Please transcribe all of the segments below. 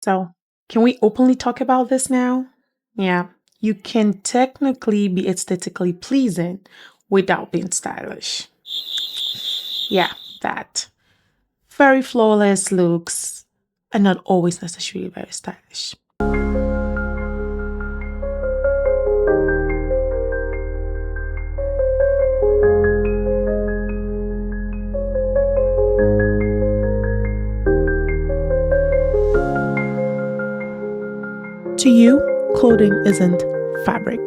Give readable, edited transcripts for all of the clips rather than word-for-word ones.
So, can we openly talk about this now? Yeah, you can technically be aesthetically pleasing without being stylish. Yeah, that. Very flawless looks are not always necessarily very stylish. To you, clothing isn't fabric,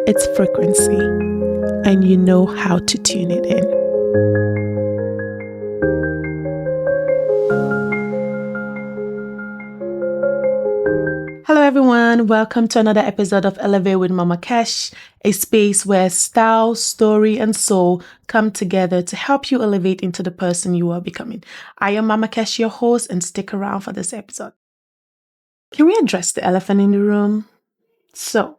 it's frequency, and you know how to tune it in. Hello, everyone. Welcome to another episode of Elevate with Mama Kesh, a space where style, story, and soul come together to help you elevate into the person you are becoming. I am Mama Kesh, your host, and stick around for this episode. Can we address the elephant in the room? So,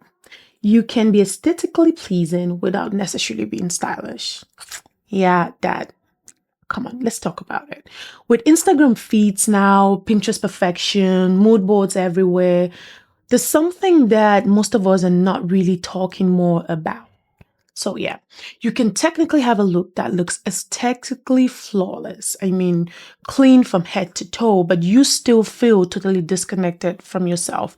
you can be aesthetically pleasing without necessarily being stylish. Yeah, that. Come on, let's talk about it. With Instagram feeds now, Pinterest perfection, mood boards everywhere, there's something that most of us are not really talking more about. So yeah, you can technically have a look that looks aesthetically flawless. I mean, clean from head to toe, but you still feel totally disconnected from yourself.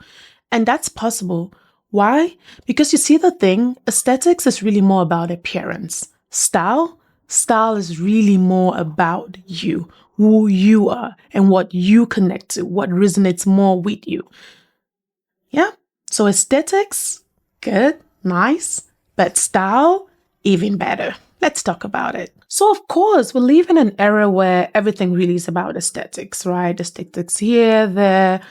And that's possible. Why? Because you see the thing, aesthetics is really more about appearance. Style is really more about you, who you are, and what you connect to, what resonates more with you. Yeah. So aesthetics, good, nice, but style, even better. Let's talk about it. So, of course, we live in an era where everything really is about aesthetics, right? Aesthetics here, there.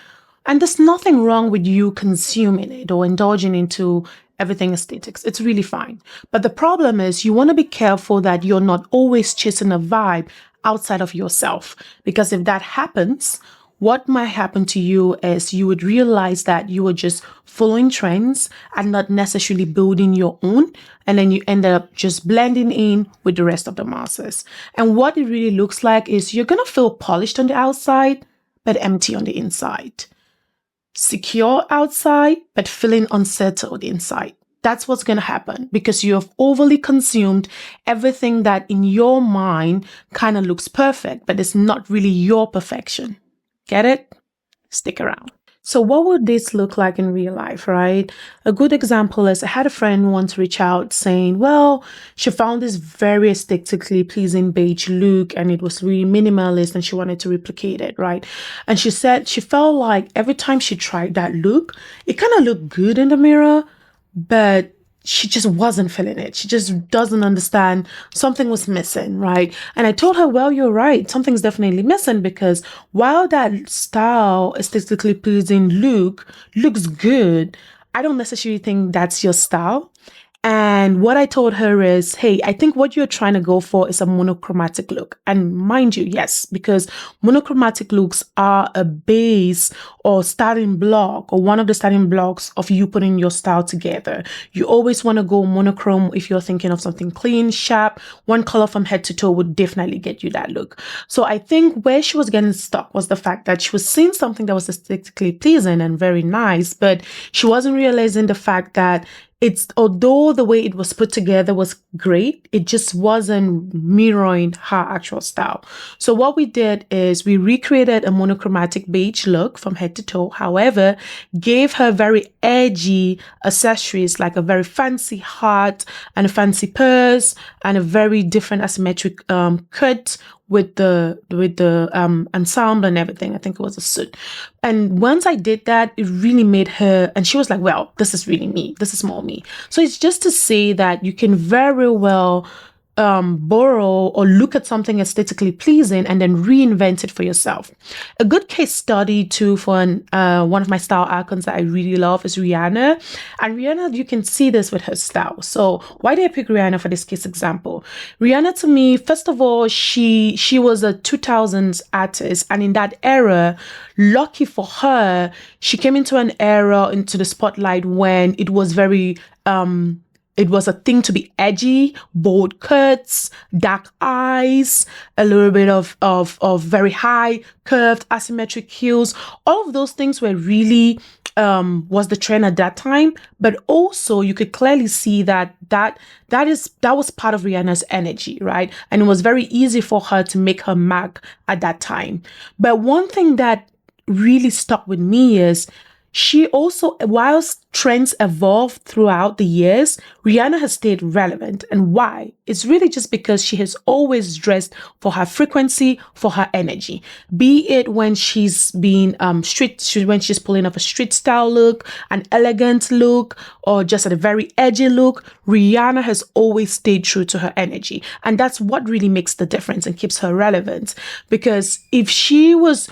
And there's nothing wrong with you consuming it or indulging into everything aesthetics. It's really fine. But the problem is you want to be careful that you're not always chasing a vibe outside of yourself. Because if that happens, what might happen to you is you would realize that you were just following trends and not necessarily building your own. And then you end up just blending in with the rest of the masses. And what it really looks like is you're going to feel polished on the outside, but empty on the inside. Secure outside, but feeling unsettled inside. That's what's going to happen because you have overly consumed everything that in your mind kind of looks perfect, but it's not really your perfection. Get it? Stick around. So what would this look like in real life, right? A good example is I had a friend once reach out saying, well, she found this very aesthetically pleasing beige look and it was really minimalist and she wanted to replicate it, right? And she said she felt like every time she tried that look, it kind of looked good in the mirror, but she just wasn't feeling it. She just doesn't understand. Something was missing, right? And I told her, well, you're right. Something's definitely missing because while that style, aesthetically pleasing look looks good, I don't necessarily think that's your style. And what I told her is, hey, I think what you're trying to go for is a monochromatic look. And mind you, yes, because monochromatic looks are a base or starting block or one of the starting blocks of you putting your style together. You always want to go monochrome if you're thinking of something clean, sharp. One color from head to toe would definitely get you that look. So I think where she was getting stuck was the fact that she was seeing something that was aesthetically pleasing and very nice, but she wasn't realizing the fact that although the way it was put together was great, it just wasn't mirroring her actual style. So what we did is we recreated a monochromatic beige look from head to toe. However, gave her very edgy accessories like a very fancy heart and a fancy purse and a very different asymmetric cut with the ensemble and everything. I think it was a suit. And once I did that, it really made her, and she was like, well, this is really me. This is more me. So it's just to say that you can very well borrow or look at something aesthetically pleasing and then reinvent it for yourself. A good case study too for one of my style icons that I really love is Rihanna. And Rihanna, you can see this with her style. So why did I pick Rihanna for this case example? Rihanna to me, first of all, she was a 2000s artist. And in that era, lucky for her, she came into an era into the spotlight when it was very It was a thing to be edgy, bold cuts, dark eyes, a little bit of very high, curved, asymmetric heels. All of those things were really was the trend at that time. But also you could clearly see that was part of Rihanna's energy, right? And it was very easy for her to make her mark at that time. But one thing that really stuck with me is she also, whilst trends evolve throughout the years, Rihanna has stayed relevant. And why? It's really just because she has always dressed for her frequency, for her energy. Be it when she's been when she's pulling off a street style look, an elegant look, or just a very edgy look, Rihanna has always stayed true to her energy. And that's what really makes the difference and keeps her relevant. Because if she was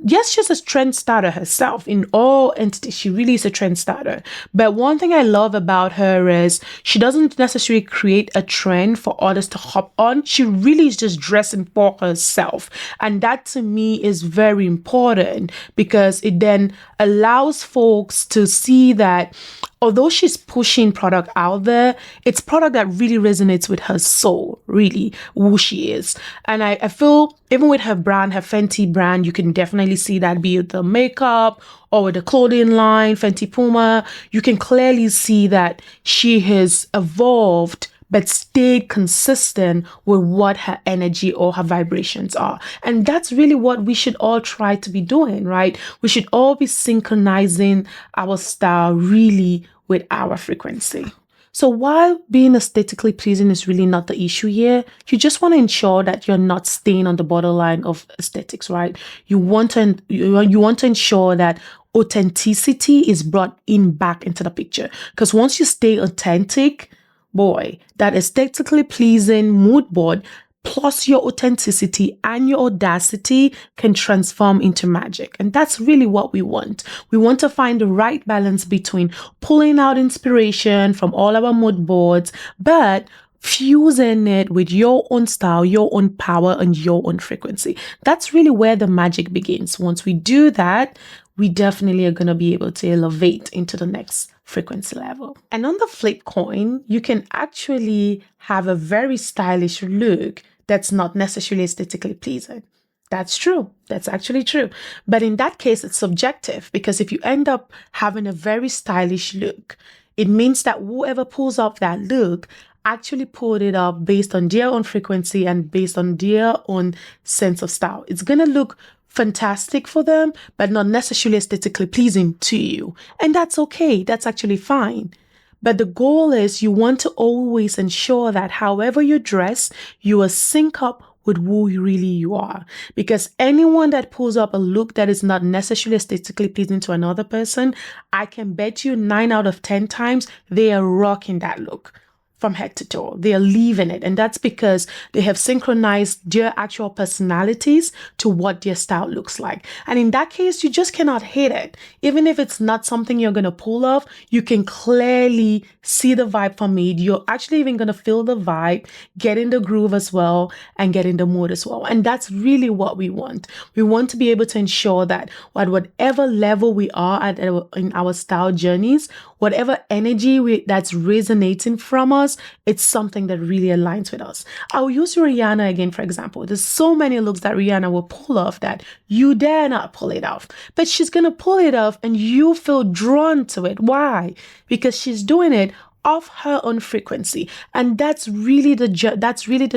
yes, she's a trend starter herself in all entities. She really is a trend starter. But one thing I love about her is she doesn't necessarily create a trend for others to hop on. She really is just dressing for herself. And that to me is very important because it then allows folks to see that although she's pushing product out there, it's product that really resonates with her soul, really, who she is. And I feel even with her brand, her Fenty brand, you can definitely see that, be it the makeup or with the clothing line, Fenty Puma, you can clearly see that she has evolved but stayed consistent with what her energy or her vibrations are. And that's really what we should all try to be doing, right? We should all be synchronizing our style really with our frequency. So while being aesthetically pleasing is really not the issue here, you just want to ensure that you're not staying on the borderline of aesthetics, right? You want to ensure that authenticity is brought in back into the picture. Because once you stay authentic, boy, that aesthetically pleasing mood board plus your authenticity and your audacity can transform into magic. And that's really what we want. We want to find the right balance between pulling out inspiration from all our mood boards, but fusing it with your own style, your own power, and your own frequency. That's really where the magic begins. Once we do that, we definitely are going to be able to elevate into the next frequency level. And on the flip coin, you can actually have a very stylish look that's not necessarily aesthetically pleasing. That's true. That's actually true. But in that case, it's subjective because if you end up having a very stylish look, it means that whoever pulls off that look actually pulled it up based on their own frequency and based on their own sense of style. It's going to look fantastic for them, but not necessarily aesthetically pleasing to you. And that's okay. That's actually fine. But the goal is you want to always ensure that however you dress, you will sync up with who really you are. Because anyone that pulls up a look that is not necessarily aesthetically pleasing to another person, I can bet you 9 out of 10 times they are rocking that look from head to toe. They are leaving it. And that's because they have synchronized their actual personalities to what their style looks like. And in that case, you just cannot hate it. Even if it's not something you're going to pull off, you can clearly see the vibe from it. You're actually even going to feel the vibe, get in the groove as well, and get in the mood as well. And that's really what we want. We want to be able to ensure that at whatever level we are at in our style journeys, whatever energy that's resonating from us, it's something that really aligns with us. I'll use Rihanna again, for example. There's so many looks that Rihanna will pull off that you dare not pull it off. But she's going to pull it off and you feel drawn to it. Why? Because she's doing it off her own frequency. And that's really the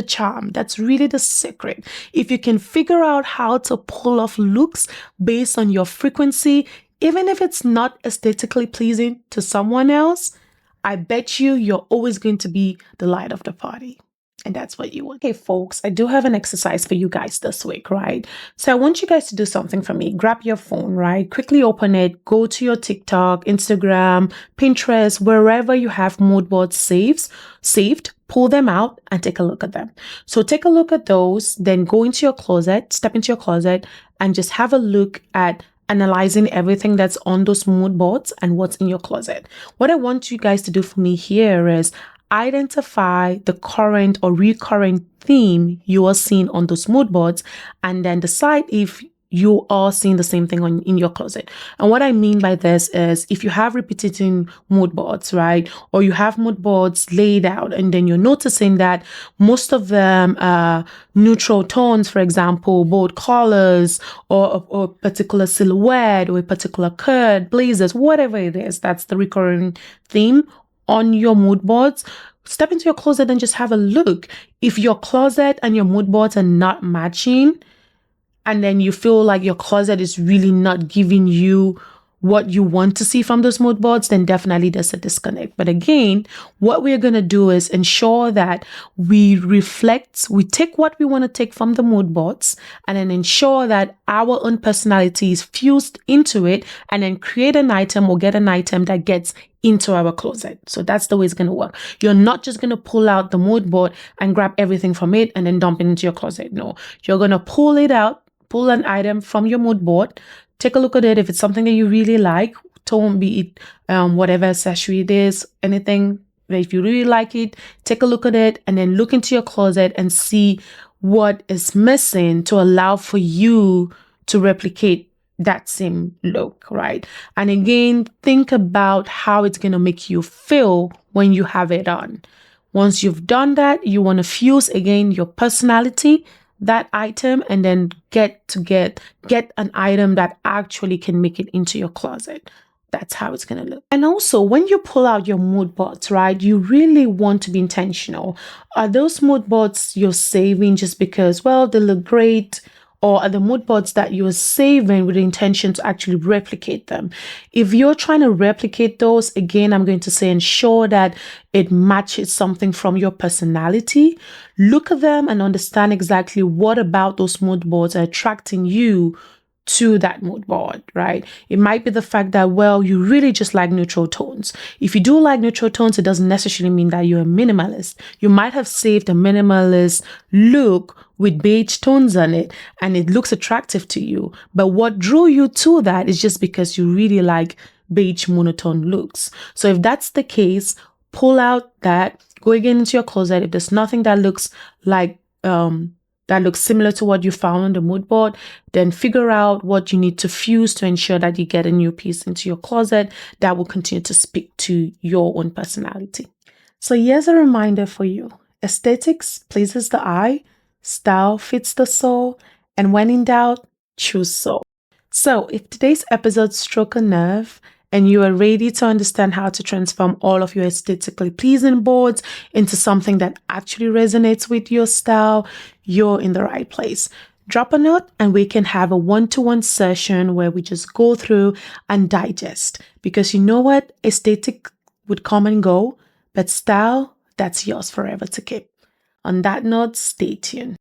charm. That's really the secret. If you can figure out how to pull off looks based on your frequency, even if it's not aesthetically pleasing to someone else, I bet you're always going to be the light of the party. And that's what you want. Okay, folks, I do have an exercise for you guys this week, right? So I want you guys to do something for me. Grab your phone, right? Quickly open it. Go to your TikTok, Instagram, Pinterest, wherever you have mood boards saved. Pull them out and take a look at them. So take a look at those, then go into your closet, step into your closet, and just have a look at analyzing everything that's on those mood boards and what's in your closet. What I want you guys to do for me here is identify the current or recurring theme you are seeing on those mood boards and then decide if you are seeing the same thing in your closet. And what I mean by this is if you have repeating mood boards, right? Or you have mood boards laid out and then you're noticing that most of them are neutral tones, for example, bold colors or a particular silhouette or a particular cut, blazers, whatever it is, that's the recurring theme on your mood boards. Step into your closet and just have a look. If your closet and your mood boards are not matching, and then you feel like your closet is really not giving you what you want to see from those mood boards, then definitely there's a disconnect. But again, what we're going to do is ensure that we take what we want to take from the mood boards and then ensure that our own personality is fused into it and then create an item or get an item that gets into our closet. So that's the way it's going to work. You're not just going to pull out the mood board and grab everything from it and then dump it into your closet. No, you're going to pull it out, pull an item from your mood board, take a look at it. If it's something that you really like, tone, be it whatever accessory it is, anything, if you really like it, take a look at it and then look into your closet and see what is missing to allow for you to replicate that same look, right? And again, think about how it's going to make you feel when you have it on. Once you've done that, you want to fuse again your personality, that item, and then get an item that actually can make it into your closet. That's how it's going to look. And also, when you pull out your mood boards, right, you really want to be intentional. Are those mood boards you're saving just because, well, they look great? Or are the mood boards that you're saving with the intention to actually replicate them? If you're trying to replicate those, again, I'm going to say ensure that it matches something from your personality. Look at them and understand exactly what about those mood boards are attracting you to that mood board, right? It might be the fact that, well, you really just like neutral tones. If you do like neutral tones, it doesn't necessarily mean that you're a minimalist. You might have saved a minimalist look with beige tones on it and it looks attractive to you. But what drew you to that is just because you really like beige monotone looks. So if that's the case, pull out that, go again into your closet. If there's nothing that looks like, that looks similar to what you found on the mood board, then figure out what you need to fuse to ensure that you get a new piece into your closet that will continue to speak to your own personality. So here's a reminder for you. Aesthetics pleases the eye, style fits the soul, and when in doubt, choose soul. So if today's episode struck a nerve, and you are ready to understand how to transform all of your aesthetically pleasing boards into something that actually resonates with your style, you're in the right place. Drop a note and we can have a one-to-one session where we just go through and digest. Because you know what? Aesthetic would come and go, but style, that's yours forever to keep. On that note, stay tuned.